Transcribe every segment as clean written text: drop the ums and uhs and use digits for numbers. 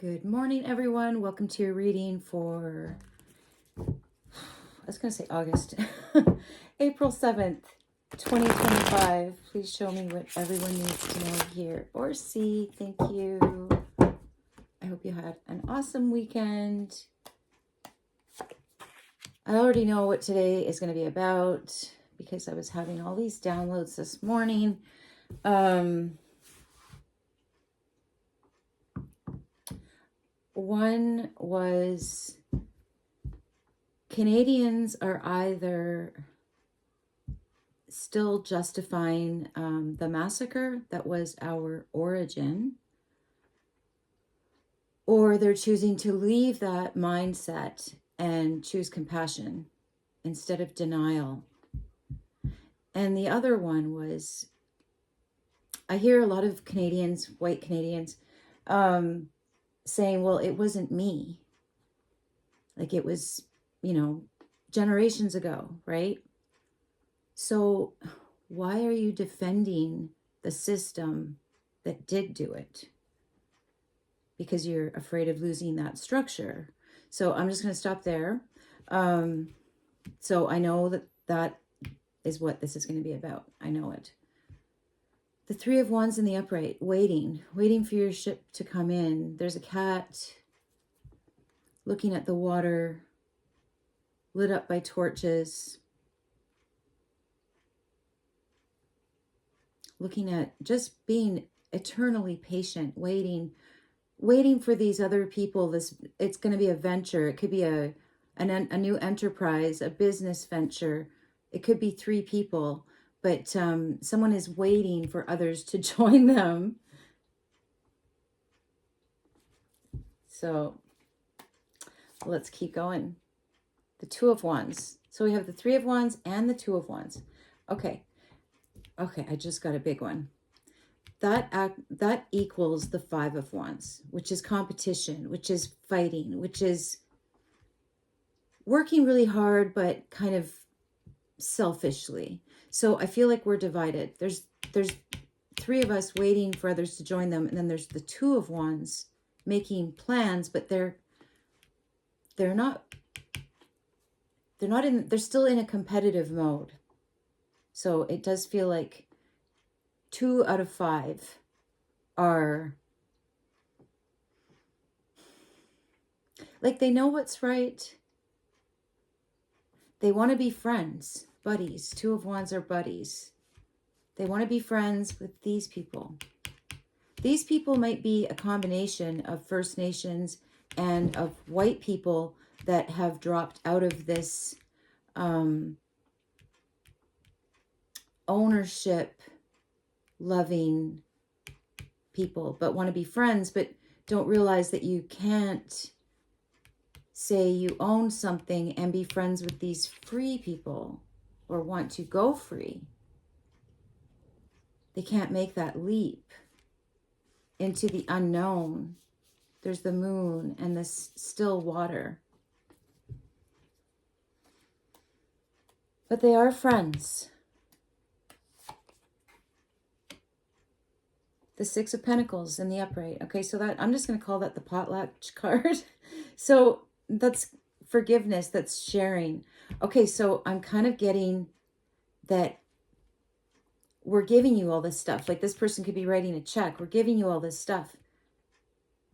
Good morning, everyone. Welcome to your reading for, I was going to say August, April 7th, 2025. Please show me what everyone needs to know here or see. Thank you. I hope you had an awesome weekend. I already know what today is going to be about because I was having all these downloads this morning. One was Canadians are either still justifying the massacre that was our origin, or they're choosing to leave that mindset and choose compassion instead of denial. And the other one was, I hear a lot of Canadians, white Canadians, saying, well, it wasn't me. Like it was, generations ago, right? So why are you defending the system that did do it? Because you're afraid of losing that structure. So I'm just going to stop there. So I know that is what this is going to be about. I know it. The Three of Wands in the upright, waiting for your ship to come in. There's a cat looking at the water, lit up by torches, looking at just being eternally patient, waiting for these other people. It's going to be a venture. It could be a new enterprise, a business venture. It could be three people, but someone is waiting for others to join them. So let's keep going. The Two of Wands. So we have the Three of Wands and the Two of Wands. Okay, I just got a big one. That equals the Five of Wands, which is competition, which is fighting, which is working really hard, but kind of selfishly. So I feel like we're divided. There's three of us waiting for others to join them, and then there's the Two of Wands making plans, but they're still in a competitive mode. So it does feel like 2 out of 5 are like they know what's right. They want to be friends, buddies. Two of Wands are buddies. They want to be friends with these people. These people might be a combination of First Nations and of white people that have dropped out of this ownership loving people, but want to be friends, but don't realize that you can't say you own something and be friends with these free people or want to go free. They can't make that leap into the unknown. There's the moon and the still water. But they are friends. The Six of Pentacles in the upright. Okay, so that I'm just going to call that the potluck card. So that's forgiveness, that's sharing. Okay, so I'm kind of getting that we're giving you all this stuff. Like this person could be writing a check. We're giving you all this stuff.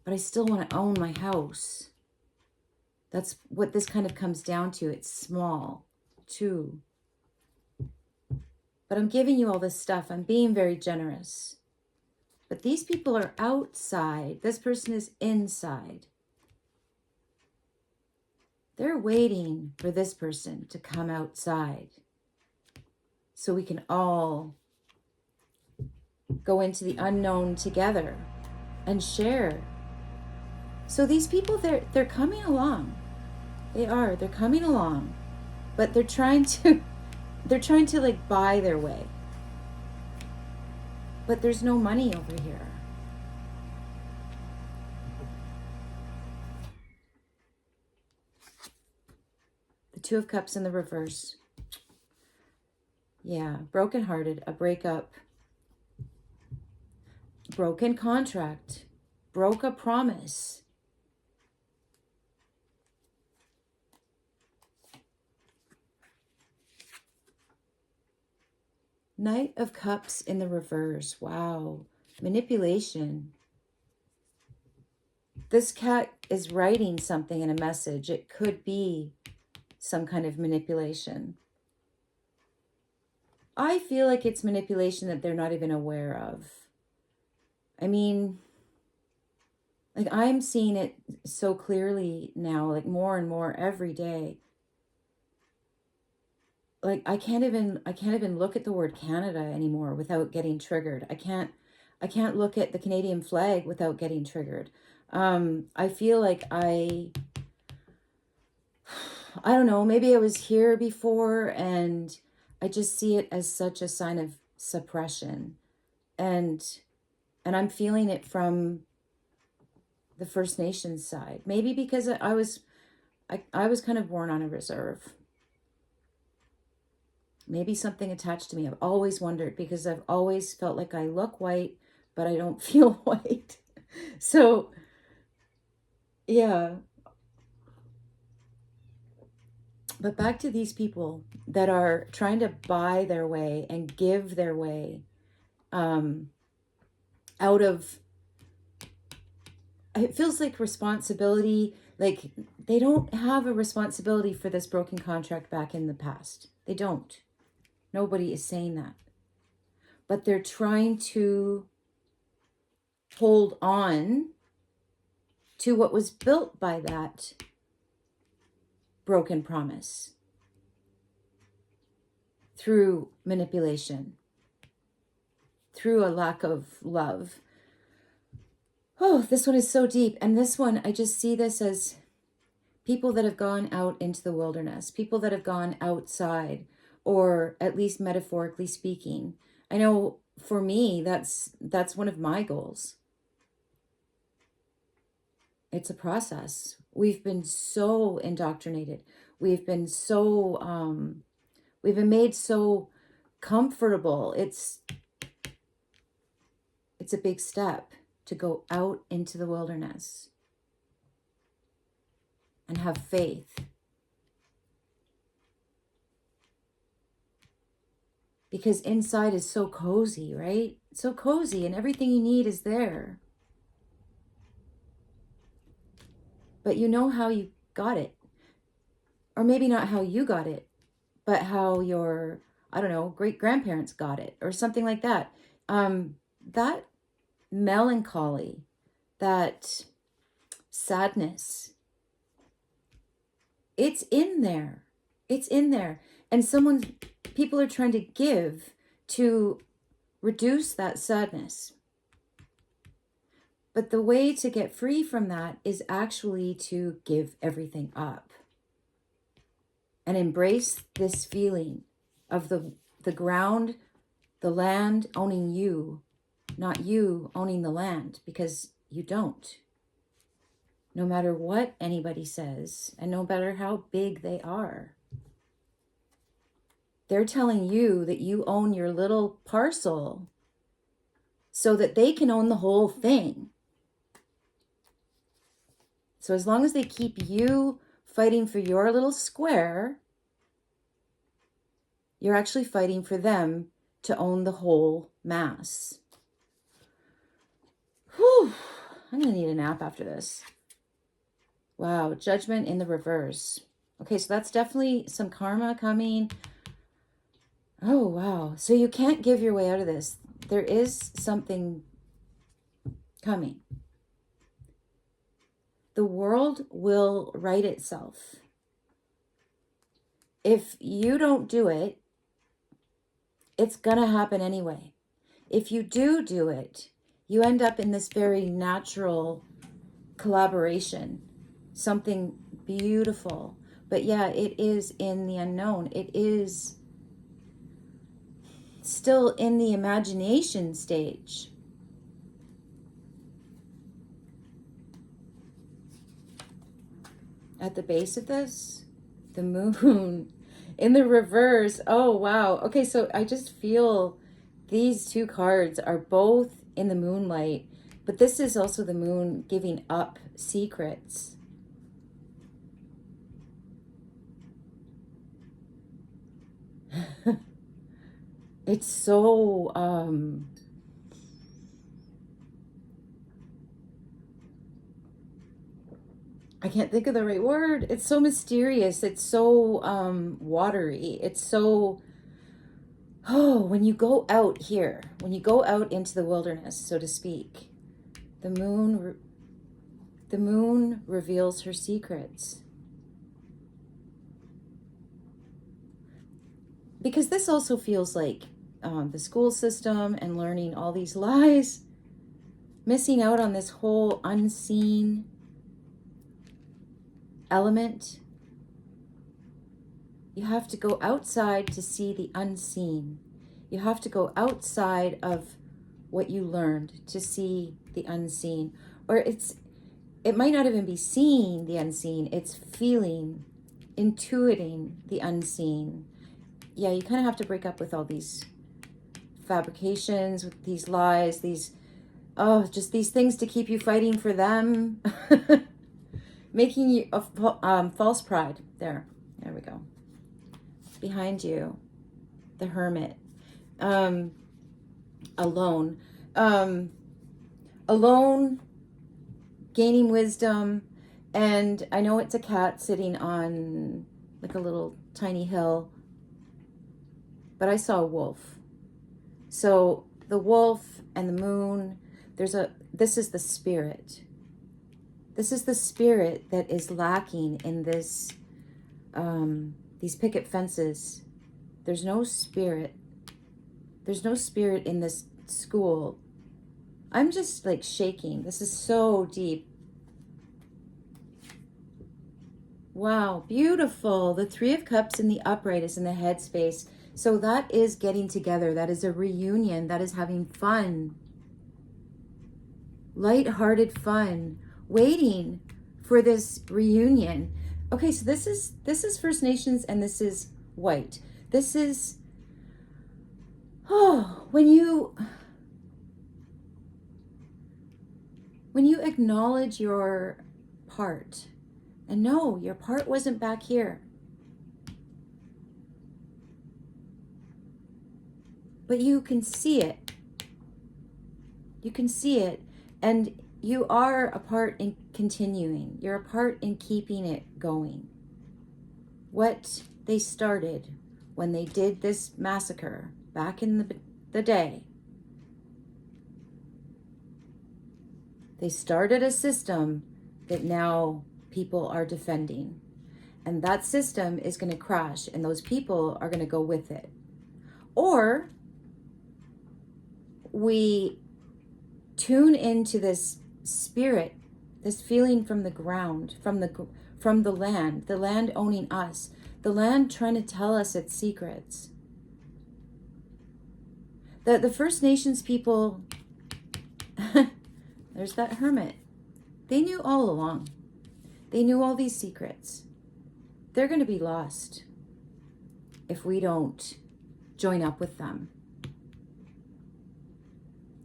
But I still want to own my house. That's what this kind of comes down to. It's small, too. But I'm giving you all this stuff. I'm being very generous. But these people are outside. This person is inside. They're waiting for this person to come outside so we can all go into the unknown together and share. So these people, they're coming along. They're coming along, but they're trying to like buy their way. But there's no money over here. The Two of Cups in the reverse. Yeah, brokenhearted, a breakup, broken contract, broke a promise. Knight of Cups in the reverse. Wow. Manipulation. This cat is writing something in a message. It could be some kind of manipulation. I feel like it's manipulation that they're not even aware of. I mean, like I'm seeing it so clearly now, like more and more every day. Like I can't even look at the word Canada anymore without getting triggered. I can't look at the Canadian flag without getting triggered. I feel like I don't know, maybe I was here before and I just see it as such a sign of suppression. And I'm feeling it from the First Nations side. Maybe because I was kind of born on a reserve. Maybe something attached to me. I've always wondered because I've always felt like I look white, but I don't feel white. So, yeah. But back to these people that are trying to buy their way and give their way out of, it feels like responsibility, like they don't have a responsibility for this broken contract back in the past. They don't. Nobody is saying that. But they're trying to hold on to what was built by that broken promise through manipulation, through a lack of love. Oh, this one is so deep. And this one, I just see this as people that have gone out into the wilderness, people that have gone outside, or at least metaphorically speaking. I know for me, that's one of my goals. It's a process. We've been so indoctrinated. We've been so, we've been made so comfortable. It's a big step to go out into the wilderness and have faith. Because inside is so cozy, right? So cozy and everything you need is there. But you know how you got it. Or maybe not how you got it, but how your, I don't know, great-grandparents got it or something like that. That melancholy, that sadness, it's in there. It's in there. And people are trying to give to reduce that sadness. But the way to get free from that is actually to give everything up and embrace this feeling of the ground, the land owning you, not you owning the land, because you don't. No matter what anybody says, and no matter how big they are, they're telling you that you own your little parcel so that they can own the whole thing. So as long as they keep you fighting for your little square, you're actually fighting for them to own the whole mass. Whew. I'm going to need a nap after this. Wow, Judgment in the reverse. Okay, so that's definitely some karma coming. Oh, wow. So you can't give your way out of this. There is something coming. The world will right itself. If you don't do it, it's going to happen anyway. If you do it, you end up in this very natural collaboration, something beautiful. But yeah, it is in the unknown. It is still in the imagination stage. At the base of this, the moon in the reverse. Oh, wow. Okay, so I just feel these two cards are both in the moonlight, but this is also the moon giving up secrets. It's so, I can't think of the right word. It's so mysterious. It's so watery. It's so, oh, when you go out here, when you go out into the wilderness, so to speak, the moon reveals her secrets. Because this also feels like the school system and learning all these lies, missing out on this whole unseen element. You have to go outside to see the unseen. You have to go outside of what you learned to see the unseen. Or it might not even be seeing the unseen, it's feeling, intuiting the unseen. Yeah, you kind of have to break up with all these fabrications, with these lies, just these things to keep you fighting for them. Making you a false pride. There we go. Behind you, the hermit, alone, alone, gaining wisdom. And I know it's a cat sitting on like a little tiny hill, but I saw a wolf. So the wolf and the moon, this is the spirit. This is the spirit that is lacking in this, these picket fences. There's no spirit. There's no spirit in this school. I'm just like shaking. This is so deep. Wow, beautiful. The Three of Cups in the upright is in the headspace. So that is getting together. That is a reunion. That is having fun. Light-hearted fun. Waiting for this reunion. Okay, so this is First Nations and this is white. This is, when you acknowledge your part, and no, your part wasn't back here, but you can see it. You can see it, and you are a part in continuing. You're a part in keeping it going. What they started when they did this massacre back in the day, they started a system that now people are defending. And that system is going to crash, and those people are going to go with it. Or we tune into this spirit, this feeling from the ground, from the land owning us, the land trying to tell us its secrets. The First Nations people, there's that hermit. They knew all along. They knew all these secrets. They're going to be lost if we don't join up with them,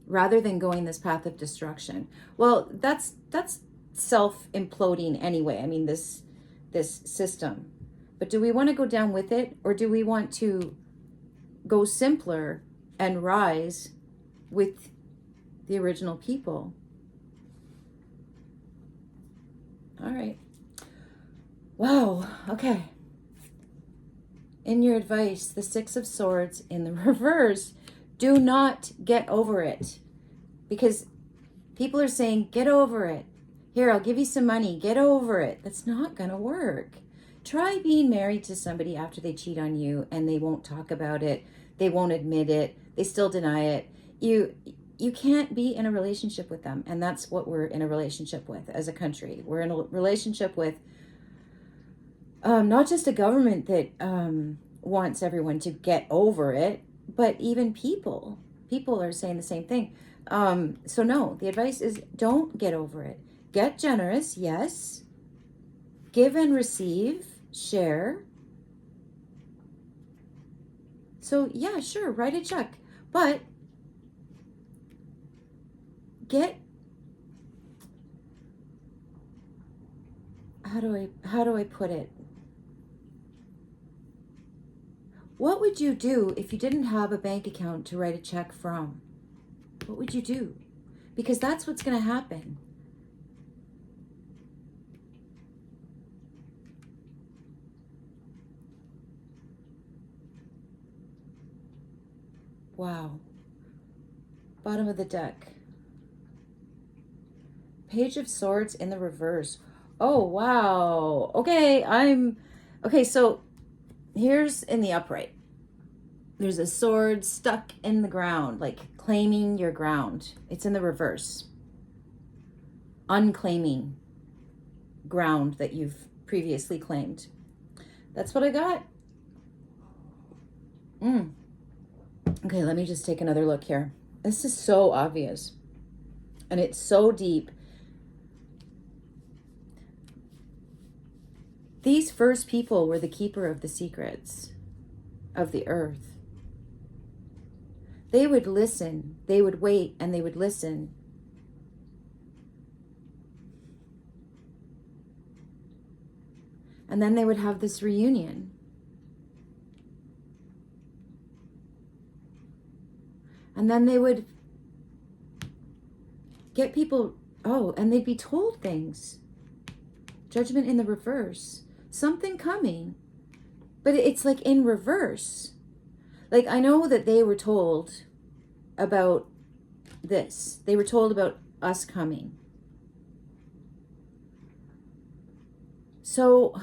rather than going this path of destruction. Well, that's self-imploding anyway. I mean, this system. But do we want to go down with it, or do we want to go simpler and rise with the original people? All right. Wow. Okay. In your advice, the Six of Swords in the reverse. Do not get over it. Because people are saying, get over it. Here, I'll give you some money. Get over it. That's not going to work. Try being married to somebody after they cheat on you and they won't talk about it. They won't admit it. They still deny it. You can't be in a relationship with them. And that's what we're in a relationship with as a country. We're in a relationship with not just a government that wants everyone to get over it, but even people. People are saying the same thing. So no, the advice is don't get over it. Get generous, yes. Give and receive, share. So yeah, sure, write a check. But how do I put it? What would you do if you didn't have a bank account to write a check from? What would you do? Because that's what's going to happen. Wow. Bottom of the deck. Page of Swords in the reverse. Oh, wow. Okay, okay, so here's in the upright. There's a sword stuck in the ground, like claiming your ground. It's in the reverse. Unclaiming ground that you've previously claimed. That's what I got. Okay, let me just take another look here. This is so obvious. And it's so deep. These first people were the keeper of the secrets of the earth. They would listen, they would wait, and they would listen. And then they would have this reunion. And then they would get people, and they'd be told things. Judgment in the reverse. Something coming. But it's like in reverse. Like, I know that they were told about this. They were told about us coming. So,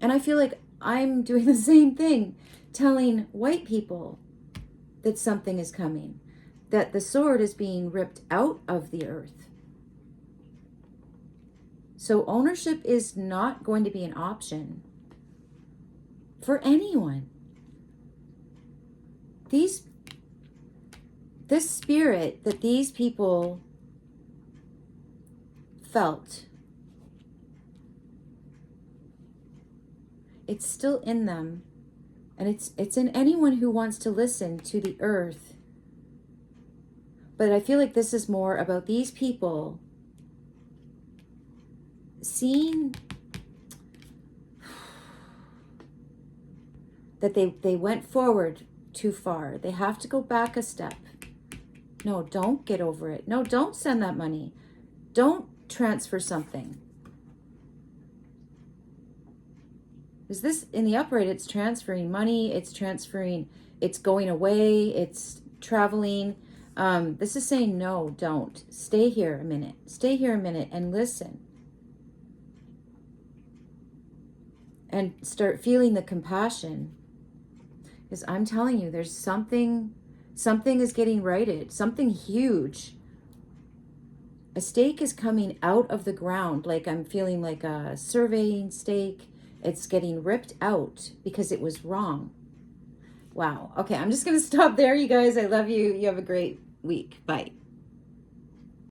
and I feel like I'm doing the same thing, telling white people that something is coming, that the sword is being ripped out of the earth. So ownership is not going to be an option for anyone. This spirit that these people felt, it's still in them, and it's in anyone who wants to listen to the earth. But I feel like this is more about these people seeing that they went forward too far. They have to go back a step. No, don't get over it. No, don't send that money. Don't transfer something. Is this in the upright? It's transferring money. It's transferring. It's going away. It's traveling. This is saying, no, don't. Stay here a minute. Stay here a minute and listen. And start feeling the compassion. Because I'm telling you, there's something is getting righted. Something huge. A stake is coming out of the ground. Like I'm feeling like a surveying stake. It's getting ripped out because it was wrong. Wow. Okay, I'm just going to stop there, you guys. I love you. You have a great week. Bye.